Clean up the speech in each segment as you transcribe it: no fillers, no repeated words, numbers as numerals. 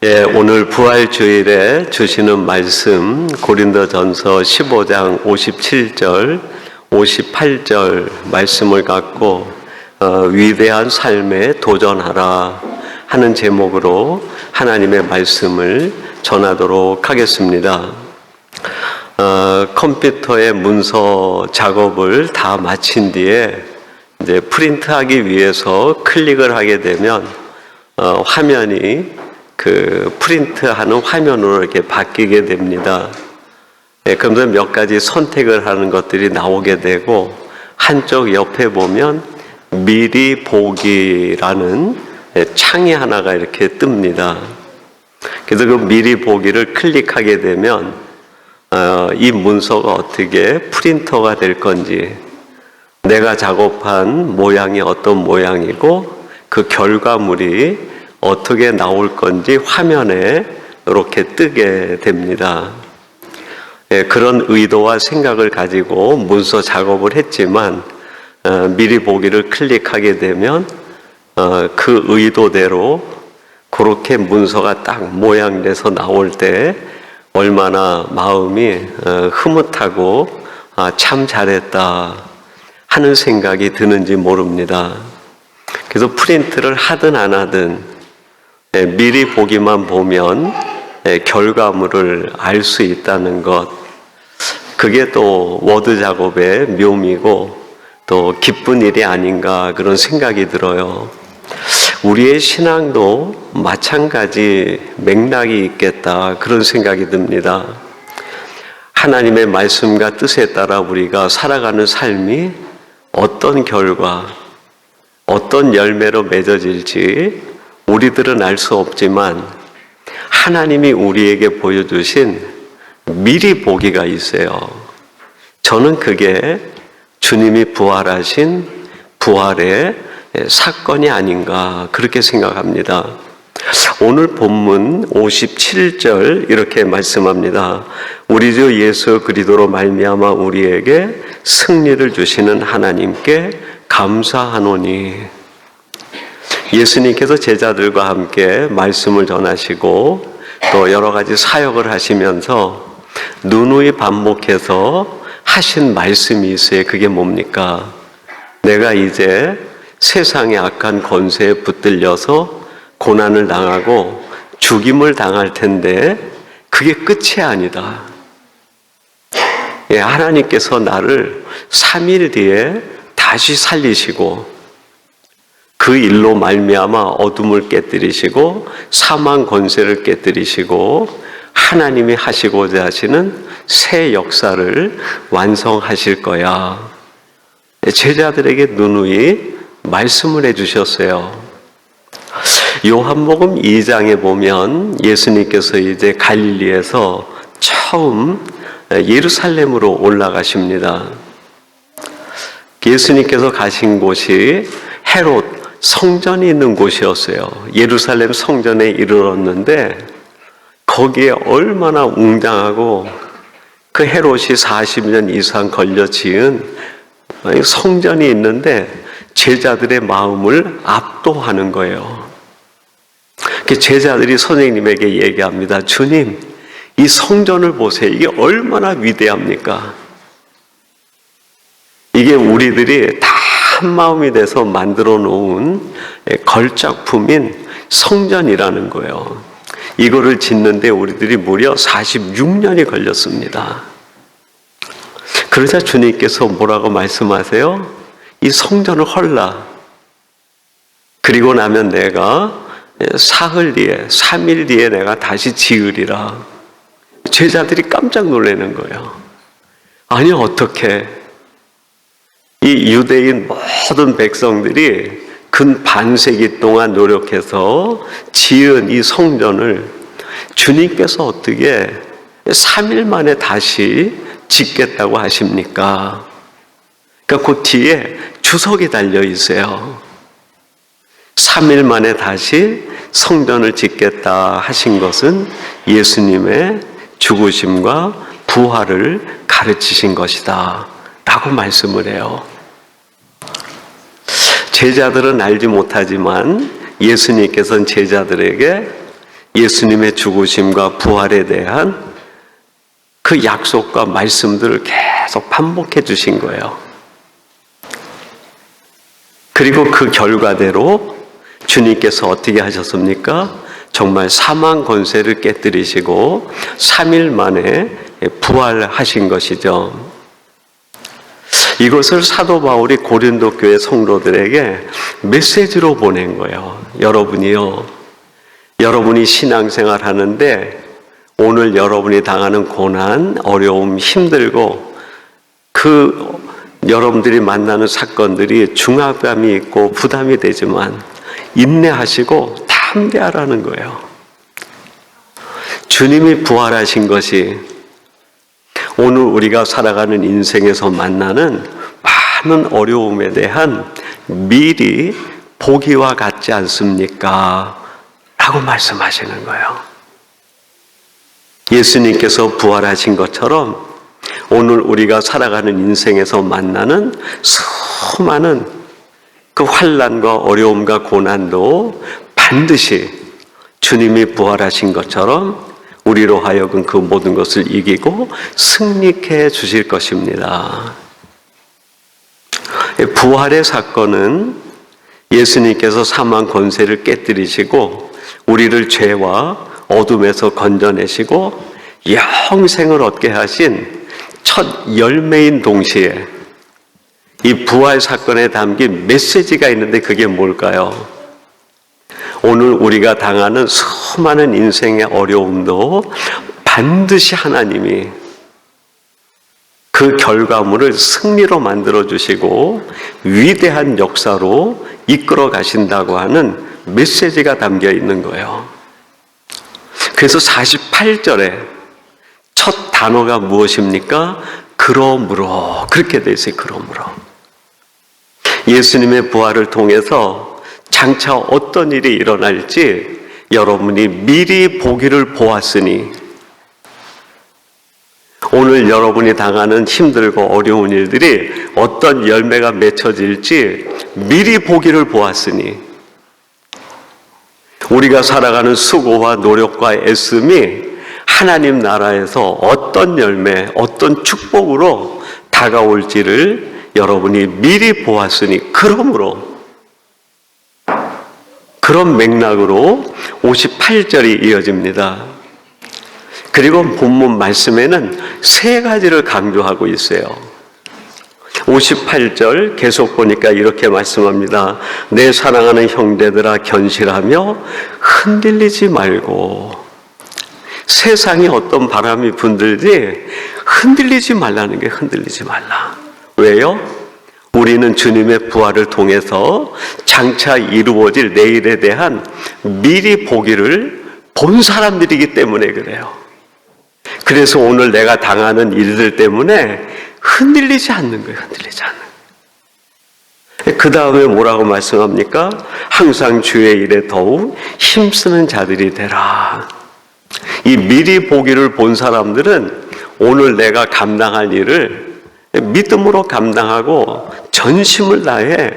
오늘 부활주일에 주시는 말씀 고린도전서 15장 57절, 58절 말씀을 갖고 위대한 삶에 도전하라 하는 제목으로 하나님의 말씀을 전하도록 하겠습니다. 컴퓨터의 문서 작업을 다 마친 뒤에 이제 프린트하기 위해서 클릭을 하게 되면 화면이 그 프린트하는 화면으로 이렇게 바뀌게 됩니다. 그러면서 몇 가지 선택을 하는 것들이 나오게 되고 한쪽 옆에 보면 미리 보기라는 창이 하나가 이렇게 뜹니다. 그래서 그 미리 보기를 클릭하게 되면 이 문서가 어떻게 프린터가 될 건지, 내가 작업한 모양이 어떤 모양이고 그 결과물이 어떻게 나올 건지 화면에 이렇게 뜨게 됩니다. 그런 의도와 생각을 가지고 문서 작업을 했지만 미리 보기를 클릭하게 되면 그 의도대로 그렇게 문서가 딱 모양돼서 나올 때 얼마나 마음이 흐뭇하고 참 잘했다 하는 생각이 드는지 모릅니다. 그래서 프린트를 하든 안 하든 미리 보기만 보면 결과물을 알 수 있다는 것, 그게 또 워드 작업의 묘미고 또 기쁜 일이 아닌가 그런 생각이 들어요. 우리의 신앙도 마찬가지 맥락이 있겠다 그런 생각이 듭니다. 하나님의 말씀과 뜻에 따라 우리가 살아가는 삶이 어떤 결과, 어떤 열매로 맺어질지 우리들은 알 수 없지만 하나님이 우리에게 보여주신 미리 보기가 있어요. 저는 그게 주님이 부활하신 부활의 사건이 아닌가 그렇게 생각합니다. 오늘 본문 57절 이렇게 말씀합니다. 우리 주 예수 그리스도로 말미암아 우리에게 승리를 주시는 하나님께 감사하노니. 예수님께서 제자들과 함께 말씀을 전하시고 또 여러 가지 사역을 하시면서 누누이 반복해서 하신 말씀이 있어요. 그게 뭡니까? 내가 이제 세상의 악한 권세에 붙들려서 고난을 당하고 죽임을 당할 텐데 그게 끝이 아니다. 하나님께서 나를 3일 뒤에 다시 살리시고 그 일로 말미암아 어둠을 깨뜨리시고 사망 권세를 깨뜨리시고 하나님이 하시고자 하시는 새 역사를 완성하실 거야. 제자들에게 누누이 말씀을 해주셨어요. 요한복음 2장에 보면 예수님께서 이제 갈릴리에서 처음 예루살렘으로 올라가십니다. 예수님께서 가신 곳이 헤롯 성전이 있는 곳이었어요. 예루살렘 성전에 이르렀는데 거기에 얼마나 웅장하고 그 헤롯이 40년 이상 걸려 지은 성전이 있는데 제자들의 마음을 압도하는 거예요. 제자들이 선생님에게 얘기합니다. 주님, 이 성전을 보세요. 이게 얼마나 위대합니까? 이게 우리들이 다 한 마음이 돼서 만들어 놓은 걸작품인 성전이라는 거예요. 이거를 짓는데 우리들이 무려 46년이 걸렸습니다. 그러자 주님께서 뭐라고 말씀하세요? 이 성전을 헐라. 그리고 나면 내가 사흘 뒤에, 3일 뒤에 내가 다시 지으리라. 제자들이 깜짝 놀라는 거예요. 아니 어떻게? 이 유대인 모든 백성들이 근 반세기 동안 노력해서 지은 이 성전을 주님께서 어떻게 3일 만에 다시 짓겠다고 하십니까? 그러니까 그 뒤에 주석이 달려 있어요. 3일 만에 다시 성전을 짓겠다 하신 것은 예수님의 죽으심과 부활을 가르치신 것이다 라고 말씀을 해요. 제자들은 알지 못하지만 예수님께서는 제자들에게 예수님의 죽으심과 부활에 대한 그 약속과 말씀들을 계속 반복해 주신 거예요. 그리고 그 결과대로 주님께서 어떻게 하셨습니까? 정말 사망 권세를 깨뜨리시고 3일 만에 부활하신 것이죠. 이것을 사도 바울이 고린도 교회 성도들에게 메시지로 보낸 거예요. 여러분이 신앙생활 하는데 오늘 여러분이 당하는 고난, 어려움, 힘들고 여러분들이 만나는 사건들이 중압감이 있고 부담이 되지만 인내하시고 담대하라는 거예요. 주님이 부활하신 것이 오늘 우리가 살아가는 인생에서 만나는 많은 어려움에 대한 미리 보기와 같지 않습니까? 라고 말씀하시는 거예요. 예수님께서 부활하신 것처럼 오늘 우리가 살아가는 인생에서 만나는 수많은 그 환난과 어려움과 고난도 반드시 주님이 부활하신 것처럼 우리로 하여금 그 모든 것을 이기고 승리케 해 주실 것입니다. 부활의 사건은 예수님께서 사망 권세를 깨뜨리시고 우리를 죄와 어둠에서 건져내시고 영생을 얻게 하신 첫 열매인 동시에 이 부활 사건에 담긴 메시지가 있는데 그게 뭘까요? 오늘 우리가 당하는 수많은 인생의 어려움도 반드시 하나님이 그 결과물을 승리로 만들어주시고 위대한 역사로 이끌어 가신다고 하는 메시지가 담겨 있는 거예요. 그래서 48절에 첫 단어가 무엇입니까? 그러므로. 그렇게 돼 있어요. 그러므로. 예수님의 부활을 통해서 장차 어떤 일이 일어날지 여러분이 미리 보기를 보았으니 오늘 여러분이 당하는 힘들고 어려운 일들이 어떤 열매가 맺혀질지 미리 보기를 보았으니 우리가 살아가는 수고와 노력과 애씀이 하나님 나라에서 어떤 열매, 어떤 축복으로 다가올지를 여러분이 미리 보았으니 그러므로 그런 맥락으로 58절이 이어집니다. 그리고 본문 말씀에는 세 가지를 강조하고 있어요. 58절 계속 보니까 이렇게 말씀합니다. 내 사랑하는 형제들아 견실하며 흔들리지 말고. 세상에 어떤 바람이 분들지 흔들리지 말라는 게 흔들리지 말라. 왜요? 우리는 주님의 부활을 통해서 장차 이루어질 내일에 대한 미리 보기를 본 사람들이기 때문에 그래요. 그래서 오늘 내가 당하는 일들 때문에 흔들리지 않는 거예요. 흔들리지 않는 거예요. 그 다음에 뭐라고 말씀합니까? 항상 주의 일에 더욱 힘쓰는 자들이 되라. 이 미리 보기를 본 사람들은 오늘 내가 감당할 일을 믿음으로 감당하고 전심을 다해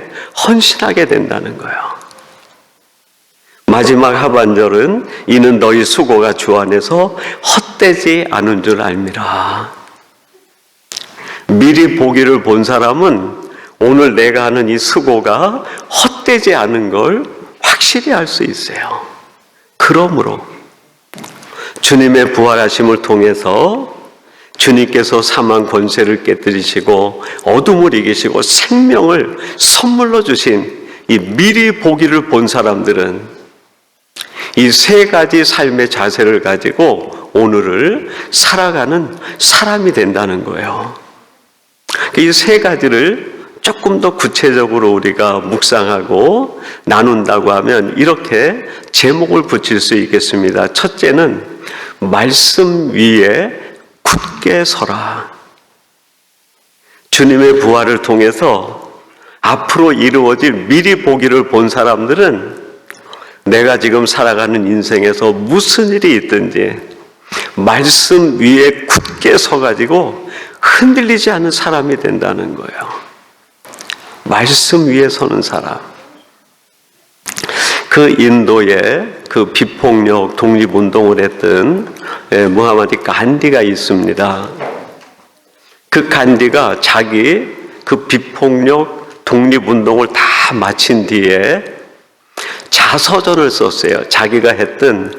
헌신하게 된다는 거예요. 마지막 하반절은 이는 너희 수고가 주 안에서 헛되지 않은 줄 알미라. 미리 보기를 본 사람은 오늘 내가 하는 이 수고가 헛되지 않은 걸 확실히 알 수 있어요. 그러므로 주님의 부활하심을 통해서 주님께서 사망 권세를 깨뜨리시고 어둠을 이기시고 생명을 선물로 주신 이 미리 보기를 본 사람들은 이 세 가지 삶의 자세를 가지고 오늘을 살아가는 사람이 된다는 거예요. 이 세 가지를 조금 더 구체적으로 우리가 묵상하고 나눈다고 하면 이렇게 제목을 붙일 수 있겠습니다. 첫째는 말씀 위에 굳게 서라. 주님의 부활을 통해서 앞으로 이루어질 미리 보기를 본 사람들은 내가 지금 살아가는 인생에서 무슨 일이 있든지 말씀 위에 굳게 서가지고 흔들리지 않는 사람이 된다는 거예요. 말씀 위에 서는 사람. 그 인도에 그 비폭력 독립운동을 했던 무하마드 간디가 있습니다. 그 간디가 자기 그 비폭력 독립운동을 다 마친 뒤에 자서전을 썼어요. 자기가 했던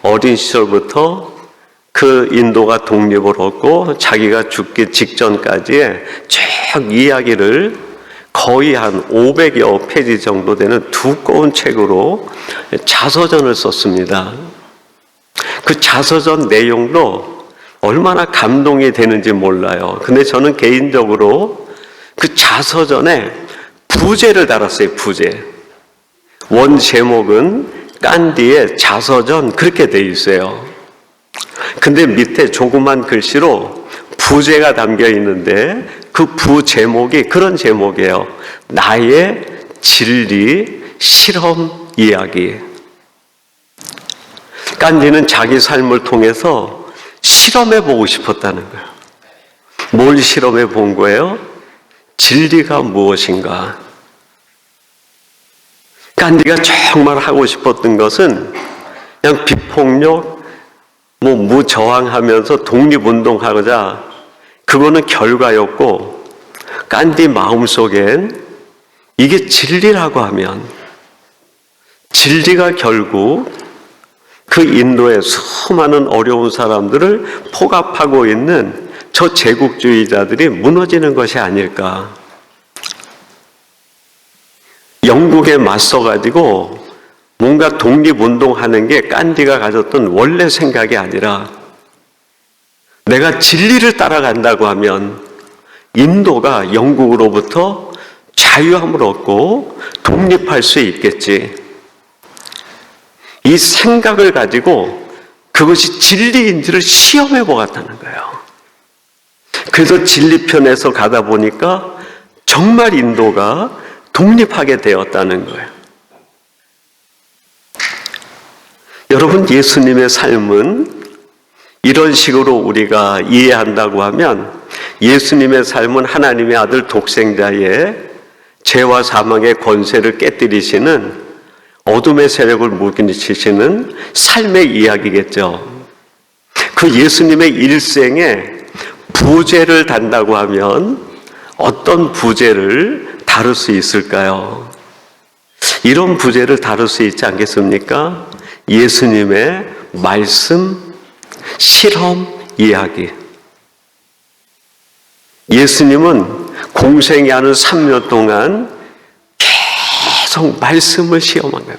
어린 시절부터 그 인도가 독립을 얻고 자기가 죽기 직전까지의 쭉 이야기를 거의 한 500여 페이지 정도 되는 두꺼운 책으로 자서전을 썼습니다. 그 자서전 내용도 얼마나 감동이 되는지 몰라요. 근데 저는 개인적으로 그 자서전에 부제를 달았어요. 부제. 원 제목은 간디의 자서전 그렇게 돼 있어요. 근데 밑에 조그만 글씨로 부제가 담겨 있는데 그 부제목이 그런 제목이에요. 나의 진리 실험 이야기. 간디는 자기 삶을 통해서 실험해 보고 싶었다는 거예요. 뭘 실험해 본 거예요? 진리가 무엇인가? 간디가 정말 하고 싶었던 것은 그냥 비폭력, 무저항하면서 독립운동하고자 그거는 결과였고 간디 마음속엔 이게 진리라고 하면 진리가 결국 그 인도의 수많은 어려운 사람들을 포갑하고 있는 저 제국주의자들이 무너지는 것이 아닐까. 영국에 맞서가지고 뭔가 독립운동하는 게 간디가 가졌던 원래 생각이 아니라 내가 진리를 따라간다고 하면 인도가 영국으로부터 자유함을 얻고 독립할 수 있겠지. 이 생각을 가지고 그것이 진리인지를 시험해 보았다는 거예요. 그래서 진리편에서 가다 보니까 정말 인도가 독립하게 되었다는 거예요. 여러분, 예수님의 삶은 이런 식으로 우리가 이해한다고 하면 예수님의 삶은 하나님의 아들 독생자의 죄와 사망의 권세를 깨뜨리시는 어둠의 세력을 물리치시는 삶의 이야기겠죠. 그 예수님의 일생에 부제를 단다고 하면 어떤 부제를 다룰 수 있을까요? 이런 부제를 다룰 수 있지 않겠습니까? 예수님의 말씀, 실험, 이야기. 예수님은 공생이 하는 3년 동안 계속 말씀을 시험한 거예요.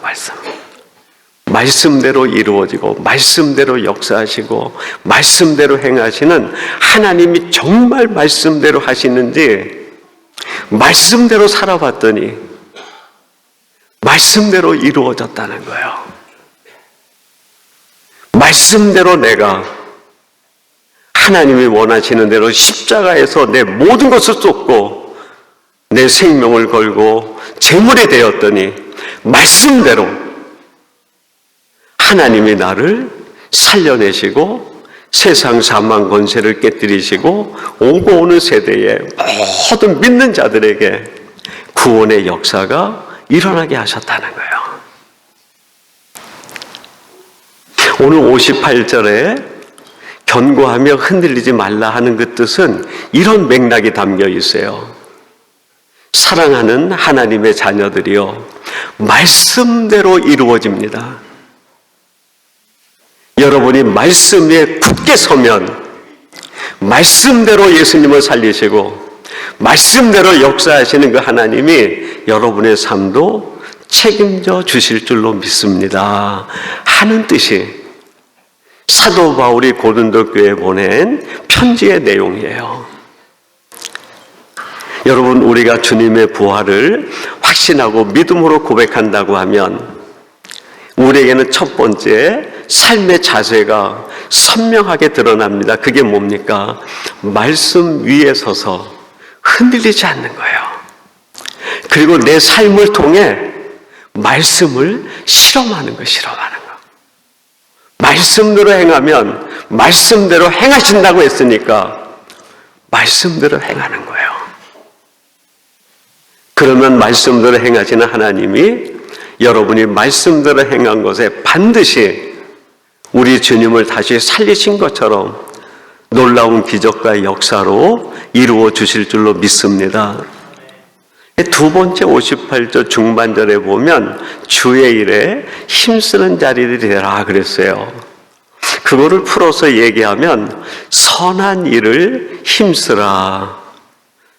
말씀대로 이루어지고 말씀대로 역사하시고 말씀대로 행하시는 하나님이 정말 말씀대로 하시는지 말씀대로 살아봤더니 말씀대로 이루어졌다는 거예요. 말씀대로 내가 하나님이 원하시는 대로 십자가에서 내 모든 것을 쏟고 내 생명을 걸고 제물이 되었더니 말씀대로 하나님이 나를 살려내시고 세상 사망 권세를 깨뜨리시고 오고 오는 세대의 모든 믿는 자들에게 구원의 역사가 일어나게 하셨다는 거예요. 오늘 58절에 견고하며 흔들리지 말라 하는 그 뜻은 이런 맥락이 담겨 있어요. 사랑하는 하나님의 자녀들이요, 말씀대로 이루어집니다. 여러분이 말씀 위에 굳게 서면 말씀대로 예수님을 살리시고 말씀대로 역사하시는 그 하나님이 여러분의 삶도 책임져 주실 줄로 믿습니다 하는 뜻이 사도 바울이 고린도 교회에 보낸 편지의 내용이에요. 여러분, 우리가 주님의 부활을 확신하고 믿음으로 고백한다고 하면 우리에게는 첫 번째 삶의 자세가 선명하게 드러납니다. 그게 뭡니까? 말씀 위에 서서 흔들리지 않는 거예요. 그리고 내 삶을 통해 말씀을 실험하는 거. 말씀대로 행하면 말씀대로 행하신다고 했으니까 말씀대로 행하는 거예요. 그러면 말씀대로 행하시는 하나님이 여러분이 말씀대로 행한 것에 반드시 우리 주님을 다시 살리신 것처럼 놀라운 기적과 역사로 이루어 주실 줄로 믿습니다. 두 번째 58절 중반절에 보면 주의 일에 힘쓰는 자리들이 되라 그랬어요. 그거를 풀어서 얘기하면 선한 일을 힘쓰라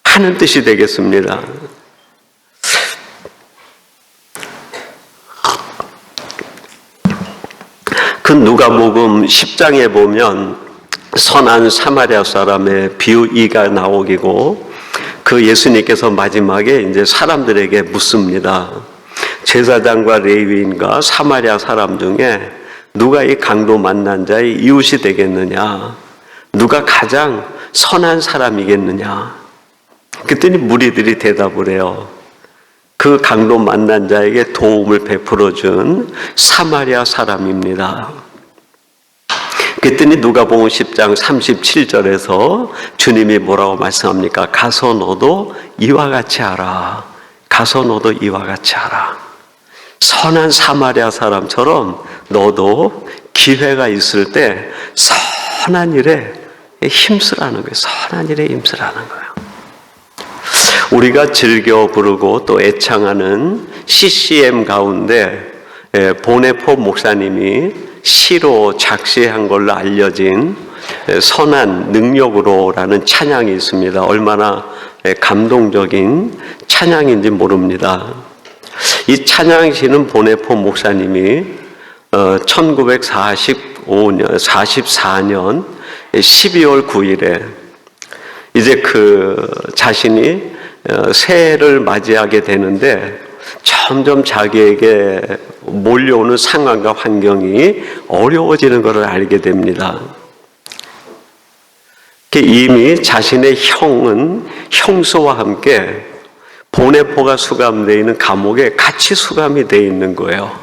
하는 뜻이 되겠습니다. 그 누가복음 10장에 보면 선한 사마리아 사람의 비유가 나오기고 그 예수님께서 마지막에 이제 사람들에게 묻습니다. 제사장과 레위인과 사마리아 사람 중에 누가 이 강도 만난 자의 이웃이 되겠느냐? 누가 가장 선한 사람이겠느냐? 그랬더니 무리들이 대답을 해요. 그 강도 만난 자에게 도움을 베풀어 준 사마리아 사람입니다. 그랬더니 누가복음 10장 37절에서 주님이 뭐라고 말씀합니까? 가서 너도 이와 같이 하라. 가서 너도 이와 같이 하라. 선한 사마리아 사람처럼 너도 기회가 있을 때 선한 일에 힘쓰라는 거예요. 선한 일에 힘쓰라는 거예요. 우리가 즐겨 부르고 또 애창하는 CCM 가운데 보네포 목사님이 시로 작시한 걸로 알려진 선한 능력으로라는 찬양이 있습니다. 얼마나 감동적인 찬양인지 모릅니다. 이 찬양시는 보네포 목사님이 1944년 12월 9일에 이제 그 자신이 새해를 맞이하게 되는데 점점 자기에게 몰려오는 상황과 환경이 어려워지는 것을 알게 됩니다. 이미 자신의 형수와 함께 보네포가 수감되어 있는 감옥에 같이 수감이 되어 있는 거예요.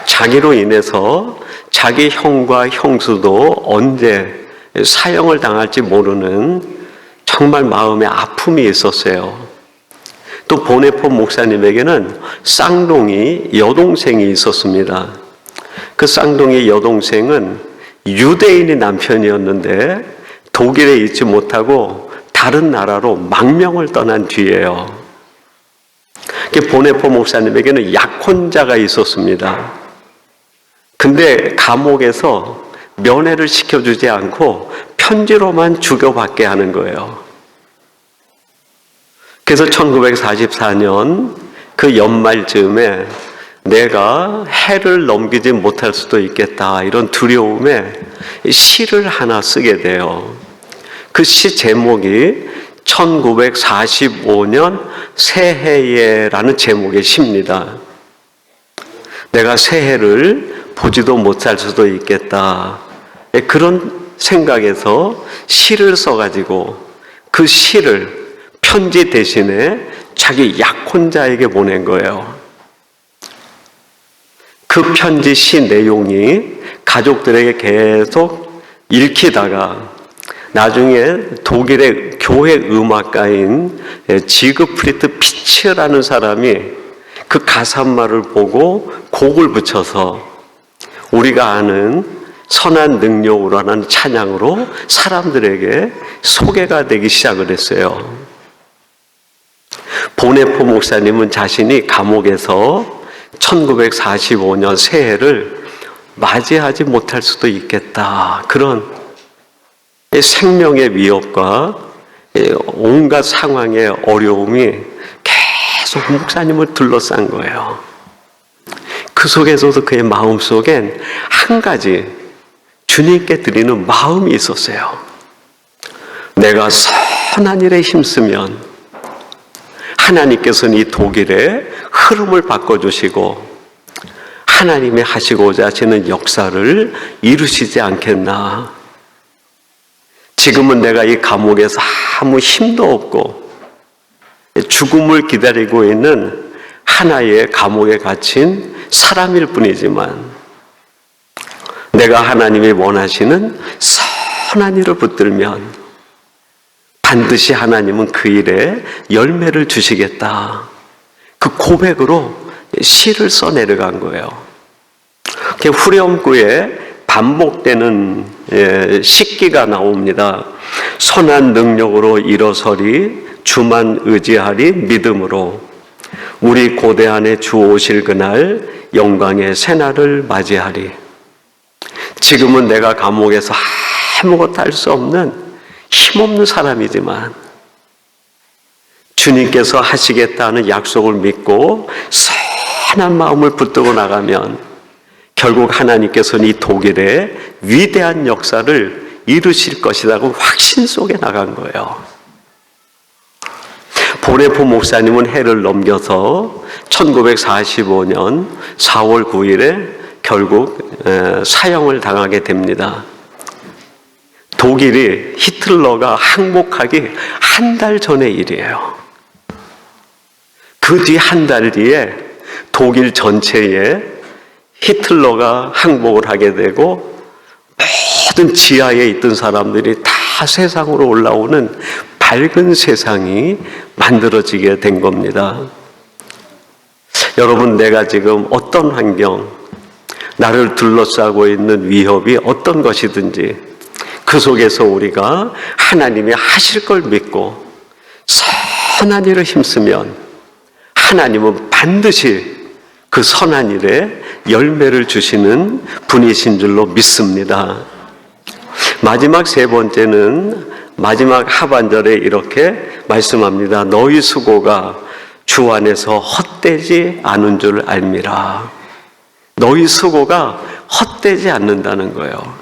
자기로 인해서 자기 형과 형수도 언제 사형을 당할지 모르는 정말 마음의 아픔이 있었어요. 또 보네포 목사님에게는 쌍둥이 여동생이 있었습니다. 그 쌍둥이 여동생은 유대인의 남편이었는데 독일에 있지 못하고 다른 나라로 망명을 떠난 뒤에요. 보네포 목사님에게는 약혼자가 있었습니다. 근데 감옥에서 면회를 시켜주지 않고 편지로만 주고받게 하는 거예요. 그래서 1944년 그 연말쯤에 내가 해를 넘기지 못할 수도 있겠다 이런 두려움에 시를 하나 쓰게 돼요. 그 시 제목이 1945년 새해에라는 제목의 시입니다. 내가 새해를 보지도 못할 수도 있겠다. 그런 생각에서 시를 써가지고 그 시를 편지 대신에 자기 약혼자에게 보낸 거예요. 그 편지 시 내용이 가족들에게 계속 읽히다가 나중에 독일의 교회 음악가인 지그프리트 피츠라는 사람이 그 가사말을 보고 곡을 붙여서 우리가 아는 선한 능력으로라는 찬양으로 사람들에게 소개가 되기 시작을 했어요. 보네포 목사님은 자신이 감옥에서 1945년 새해를 맞이하지 못할 수도 있겠다. 그런 생명의 위협과 온갖 상황의 어려움이 계속 목사님을 둘러싼 거예요. 그 속에서도 그의 마음속엔 한 가지 주님께 드리는 마음이 있었어요. 내가 선한 일에 힘쓰면 하나님께서는 이 독일의 흐름을 바꿔주시고 하나님이 하시고자 하시는 역사를 이루시지 않겠나. 지금은 내가 이 감옥에서 아무 힘도 없고 죽음을 기다리고 있는 하나의 감옥에 갇힌 사람일 뿐이지만 내가 하나님이 원하시는 선한 일을 붙들면 반드시 하나님은 그 일에 열매를 주시겠다. 그 고백으로 시를 써내려간 거예요. 후렴구에 반복되는 식기가 나옵니다. 선한 능력으로 일어서리 주만 의지하리 믿음으로 우리 고대 안에 주 오실 그날 영광의 새날을 맞이하리. 지금은 내가 감옥에서 아무것도 할 수 없는 힘없는 사람이지만 주님께서 하시겠다는 약속을 믿고 선한 마음을 붙들고 나가면 결국 하나님께서는 이 독일에 위대한 역사를 이루실 것이라고 확신 속에 나간 거예요. 보네포 목사님은 해를 넘겨서 1945년 4월 9일에 결국 사형을 당하게 됩니다. 독일이 히틀러가 항복하기 한 달 전의 일이에요. 그 뒤 한 달 뒤에 독일 전체에 히틀러가 항복을 하게 되고 모든 지하에 있던 사람들이 다 세상으로 올라오는 밝은 세상이 만들어지게 된 겁니다. 여러분, 내가 지금 어떤 환경, 나를 둘러싸고 있는 위협이 어떤 것이든지 그 속에서 우리가 하나님이 하실 걸 믿고 선한 일을 힘쓰면 하나님은 반드시 그 선한 일에 열매를 주시는 분이신 줄로 믿습니다. 마지막 세 번째는 마지막 하반절에 이렇게 말씀합니다. 너희 수고가 주 안에서 헛되지 않은 줄 알미라. 너희 수고가 헛되지 않는다는 거예요.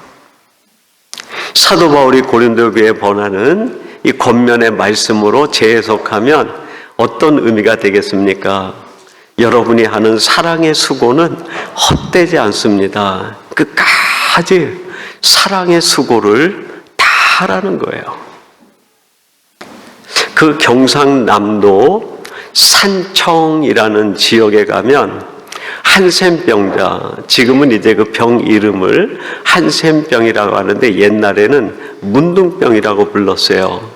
사도 바울이 고린도 교회에 번하는 이 겉면의 말씀으로 재해석하면 어떤 의미가 되겠습니까? 여러분이 하는 사랑의 수고는 헛되지 않습니다. 끝까지 사랑의 수고를 다 하라는 거예요. 그 경상남도 산청이라는 지역에 가면 한센병자, 지금은 이제 그 병 이름을 한센병이라고 하는데 옛날에는 문둥병이라고 불렀어요.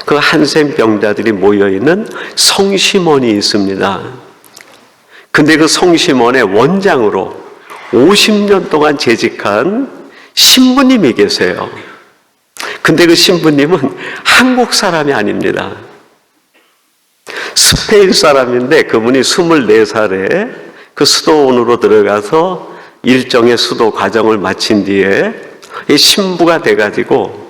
그 한센병자들이 모여있는 성심원이 있습니다. 근데 그 성심원의 원장으로 50년 동안 재직한 신부님이 계세요. 근데 그 신부님은 한국 사람이 아닙니다. 스페인 사람인데 그분이 24살에 그 수도원으로 들어가서 일정의 수도 과정을 마친 뒤에 신부가 돼가지고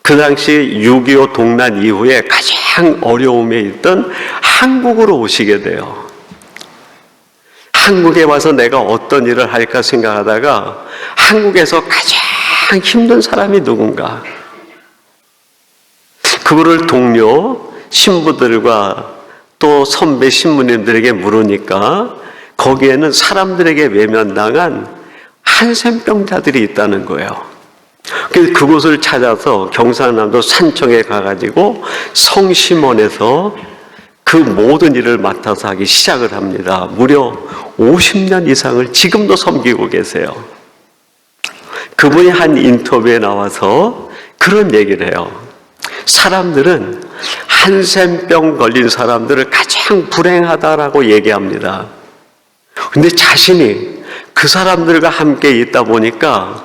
그 당시 6.25 동란 이후에 가장 어려움에 있던 한국으로 오시게 돼요. 한국에 와서 내가 어떤 일을 할까 생각하다가 한국에서 가장 힘든 사람이 누군가? 그거를 동료 신부들과 또 선배 신부님들에게 물으니까 거기에는 사람들에게 외면당한 한센병자들이 있다는 거예요. 그래서 그곳을 찾아서 경상남도 산청에 가가지고 성심원에서 그 모든 일을 맡아서 하기 시작을 합니다. 무려 50년 이상을 지금도 섬기고 계세요. 그분이 한 인터뷰에 나와서 그런 얘기를 해요. 사람들은 한센병 걸린 사람들을 가장 불행하다라고 얘기합니다. 근데 자신이 그 사람들과 함께 있다 보니까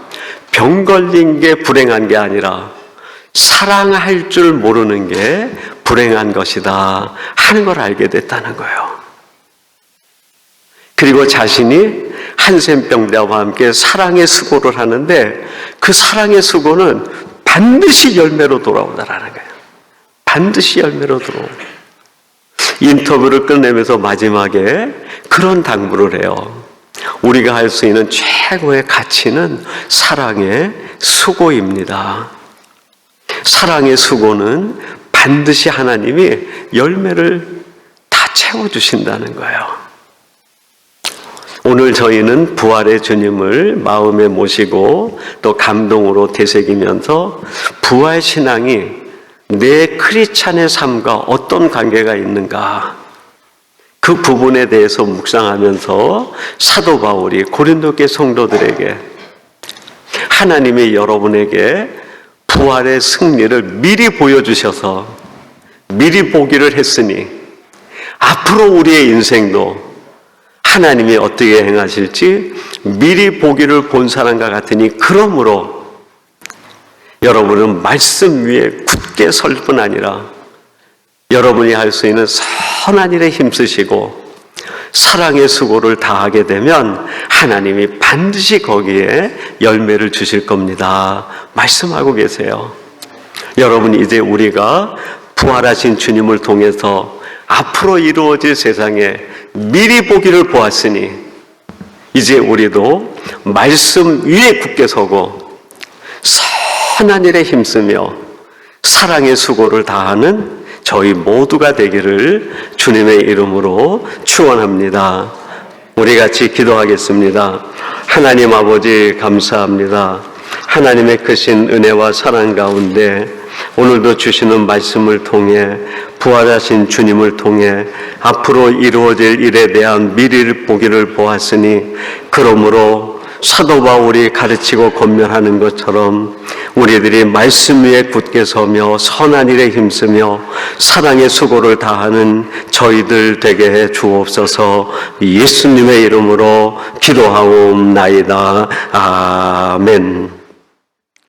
병 걸린 게 불행한 게 아니라 사랑할 줄 모르는 게 불행한 것이다 하는 걸 알게 됐다는 거예요. 그리고 자신이 한센병자와 함께 사랑의 수고를 하는데 그 사랑의 수고는 반드시 열매로 돌아온다라는 거예요. 반드시 열매로 돌아온다. 인터뷰를 끝내면서 마지막에 그런 당부를 해요. 우리가 할 수 있는 최고의 가치는 사랑의 수고입니다. 사랑의 수고는 반드시 하나님이 열매를 다 채워주신다는 거예요. 오늘 저희는 부활의 주님을 마음에 모시고 또 감동으로 되새기면서 부활 신앙이 내 크리스찬의 삶과 어떤 관계가 있는가, 그 부분에 대해서 묵상하면서 사도 바울이 고린도교 성도들에게 하나님이 여러분에게 부활의 승리를 미리 보여주셔서 미리 보기를 했으니 앞으로 우리의 인생도 하나님이 어떻게 행하실지 미리 보기를 본 사람과 같으니 그러므로 여러분은 말씀 위에 굳게 설 뿐 아니라 여러분이 할 수 있는 선한 일에 힘쓰시고 사랑의 수고를 다하게 되면 하나님이 반드시 거기에 열매를 주실 겁니다. 말씀하고 계세요. 여러분, 이제 우리가 부활하신 주님을 통해서 앞으로 이루어질 세상에 미리 보기를 보았으니 이제 우리도 말씀 위에 굳게 서고 선한 일에 힘쓰며 사랑의 수고를 다하는 저희 모두가 되기를 주님의 이름으로 축원합니다. 우리 같이 기도하겠습니다. 하나님 아버지, 감사합니다. 하나님의 크신 은혜와 사랑 가운데 오늘도 주시는 말씀을 통해 부활하신 주님을 통해 앞으로 이루어질 일에 대한 미리를 보기를 보았으니 그러므로 사도 바울이 가르치고 권면하는 것처럼 우리들이 말씀 위에 굳게 서며 선한 일에 힘쓰며 사랑의 수고를 다하는 저희들 되게 해 주옵소서. 예수님의 이름으로 기도하옵나이다. 아멘.